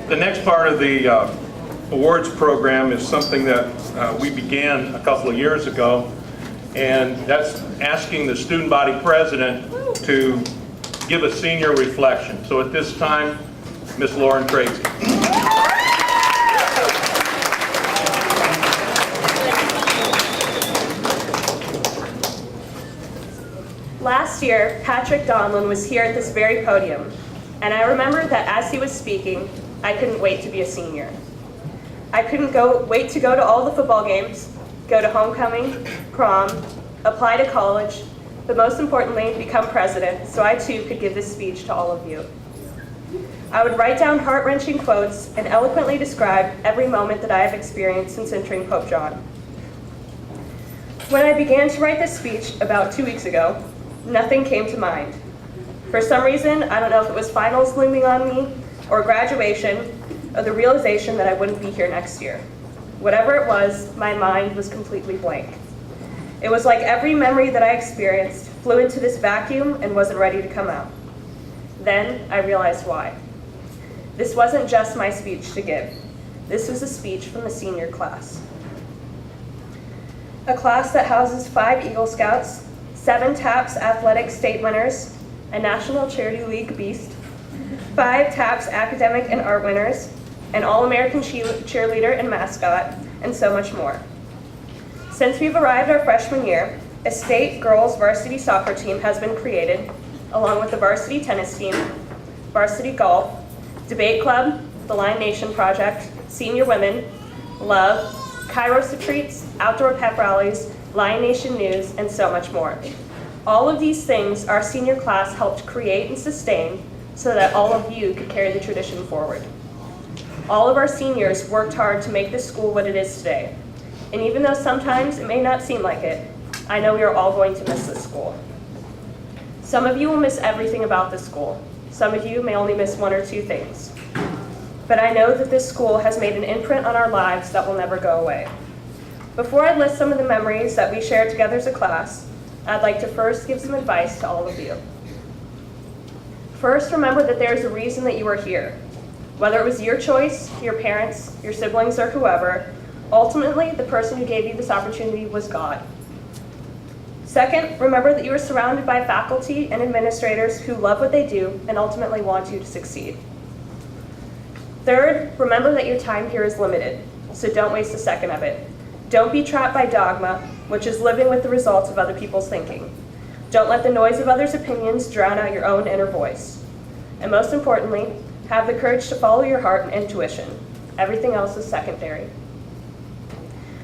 The next part of the awards program is something that we began a couple of years ago, and that's asking the student body president to give a senior reflection. So at this time, Ms. Lauren Tracy. Last year, Patrick Donlin was here at this very podium, and I remember that as he was speaking, I couldn't wait to be a senior. I couldn't wait to go to all the football games, go to homecoming, prom, apply to college, but most importantly, become president, so I too could give this speech to all of you. I would write down heart-wrenching quotes and eloquently describe every moment that I have experienced since entering Pope John. When I began to write this speech about 2 weeks ago, nothing came to mind. For some reason, I don't know if it was finals looming on me, or graduation, or the realization that I wouldn't be here next year. Whatever it was, my mind was completely blank. It was like every memory that I experienced flew into this vacuum and wasn't ready to come out. Then I realized why. This wasn't just my speech to give. This was a speech from the senior class. A class that houses 5 Eagle Scouts, 7 TAPS athletic state winners, a National Charity League beast, 5 TAPS academic and art winners, an All-American cheerleader and mascot, and so much more. Since we've arrived our freshman year, a state girls varsity soccer team has been created, along with the varsity tennis team, varsity golf, debate club, the Lion Nation Project, senior women, love, Kairos retreats, outdoor pep rallies, Lion Nation news, and so much more. All of these things our senior class helped create and sustain so that all of you could carry the tradition forward. All of our seniors worked hard to make this school what it is today. And even though sometimes it may not seem like it, I know we are all going to miss this school. Some of you will miss everything about this school. Some of you may only miss 1 or 2 things. But I know that this school has made an imprint on our lives that will never go away. Before I list some of the memories that we shared together as a class, I'd like to first give some advice to all of you. First, remember that there is a reason that you are here. Whether it was your choice, your parents, your siblings, or whoever, ultimately, the person who gave you this opportunity was God. Second, remember that you are surrounded by faculty and administrators who love what they do and ultimately want you to succeed. Third, remember that your time here is limited, so don't waste a second of it. Don't be trapped by dogma, which is living with the results of other people's thinking. Don't let the noise of others' opinions drown out your own inner voice. And most importantly, have the courage to follow your heart and intuition. Everything else is secondary.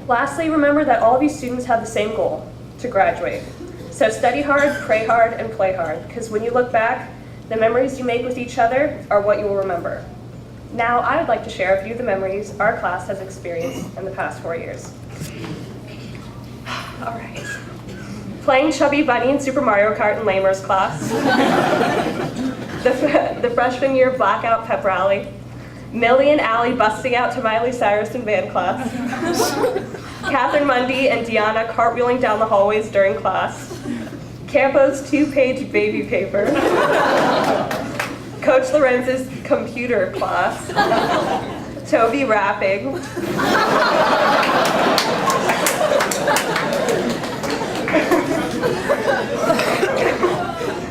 Lastly, remember that all of you students have the same goal, to graduate. So study hard, pray hard, and play hard, because when you look back, the memories you make with each other are what you will remember. Now, I would like to share a few of the memories our class has experienced in the past 4 years. All right. Playing Chubby Bunny in Super Mario Kart in Lamer's class. the freshman year blackout pep rally. Millie and Allie busting out to Miley Cyrus in band class. Catherine Mundy and Deanna cartwheeling down the hallways during class. Campo's 2-page baby paper. Coach Lorenz's computer class. Toby rapping.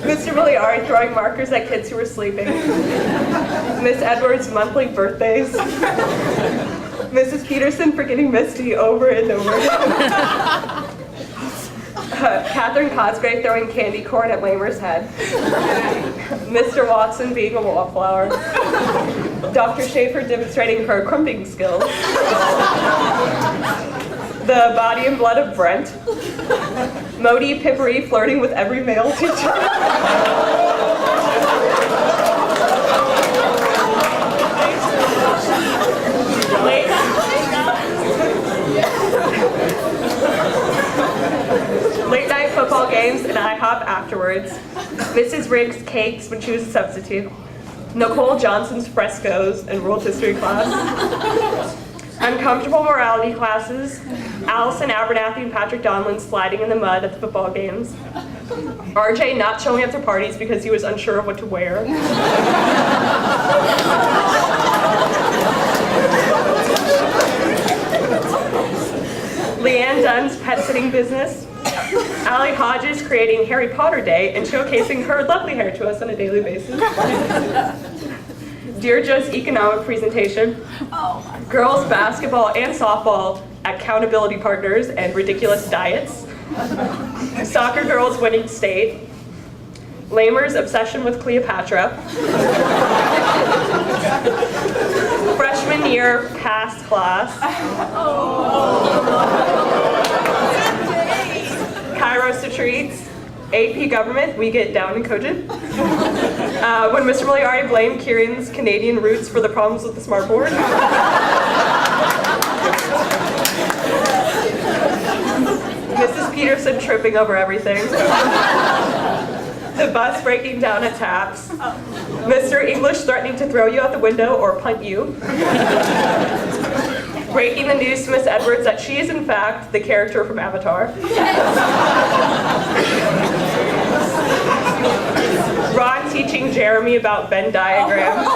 Mr. Miliari throwing markers at kids who were sleeping. Miss Edwards' monthly birthdays. Mrs. Peterson forgetting Misty over and over again. Catherine Cosgrave throwing candy corn at Lamer's head. Mr. Watson being a wallflower. Dr. Schaefer demonstrating her crumping skills. The body and blood of Brent. Modi Pippery flirting with every male teacher. Late night football games and IHOP afterwards. Mrs. Riggs' cakes when she was a substitute. Nicole Johnson's frescoes in world history class. Uncomfortable morality classes. Allison Abernathy and Patrick Donlin sliding in the mud at the football games. RJ not showing up to parties because he was unsure of what to wear. cleaning business. Allie Hodges creating Harry Potter Day and showcasing her lovely hair to us on a daily basis. Deirdre's economic presentation. Girls basketball and softball accountability partners and ridiculous diets. Soccer girls winning state. Lamer's obsession with Cleopatra. Freshman year past class. Kairos retreats. AP government, we get down and cogent. When Mr. Miliari blamed Kieran's Canadian roots for the problems with the smartboard. Mrs. Peterson tripping over everything. The bus breaking down at taps. Mr. English threatening to throw you out the window or punt you. Breaking the news to Miss Edwards that she is in fact the character from Avatar. Ron teaching Jeremy about Venn diagrams.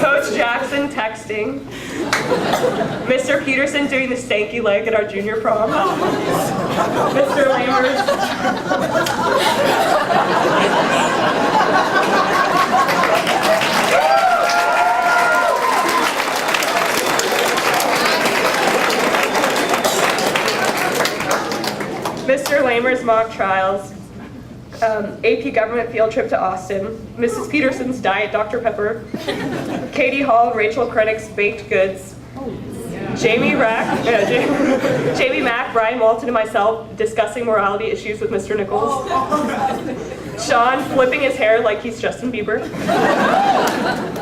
Coach Jackson texting. Mr. Peterson doing the stanky leg at our junior prom. Mr. Lamers. Mr. Lamer's mock trials. AP government field trip to Austin. Mrs. Peterson's diet Dr. Pepper. Katie Hall, Rachel Krennic's baked goods. Jamie Mack, Brian Walton, and myself discussing morality issues with Mr. Nichols. Sean flipping his hair like he's Justin Bieber.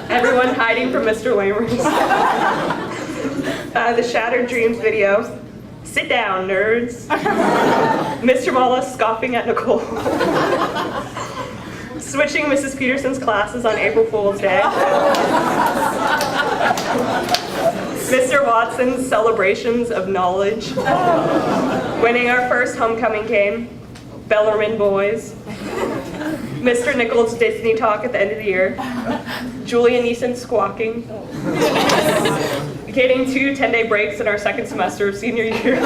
Everyone hiding from Mr. Lamers. The Shattered Dreams video. Sit down, nerds. Mr. Mala scoffing at Nicole. Switching Mrs. Peterson's classes on April Fool's Day. Mr. Watson's celebrations of knowledge. Winning our first homecoming game. Bellarmine boys. Mr. Nichols' Disney talk at the end of the year. Julia Neeson squawking. Getting 2 10-day breaks in our second semester of senior year.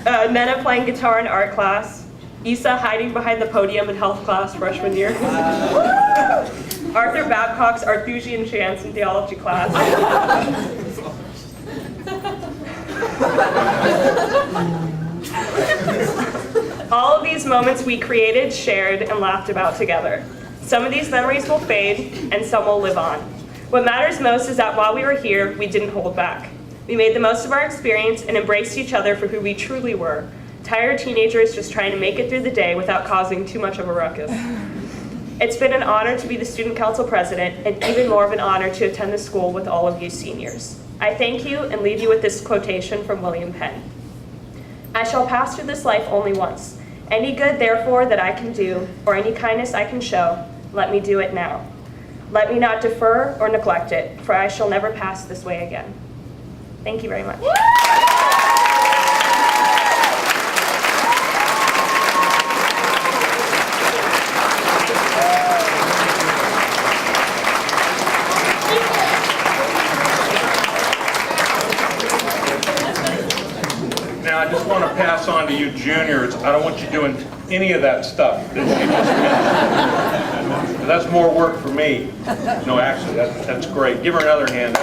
Nena playing guitar in art class. Issa hiding behind the podium in health class freshman year. Arthur Babcock's Arthusian chants in theology class. All of these moments we created, shared, and laughed about together. Some of these memories will fade, and some will live on. What matters most is that while we were here, we didn't hold back. We made the most of our experience and embraced each other for who we truly were. Tired teenagers just trying to make it through the day without causing too much of a ruckus. It's been an honor to be the student council president, and even more of an honor to attend the school with all of you seniors. I thank you and leave you with this quotation from William Penn. I shall pass through this life only once. Any good, therefore, that I can do, or any kindness I can show, let me do it now. Let me not defer or neglect it, for I shall never pass this way again. Thank you very much. Now, I just want to pass on to you juniors, I don't want you doing any of that stuff that you just mentioned. That's more work for me. No, actually, that's great. Give her another hand.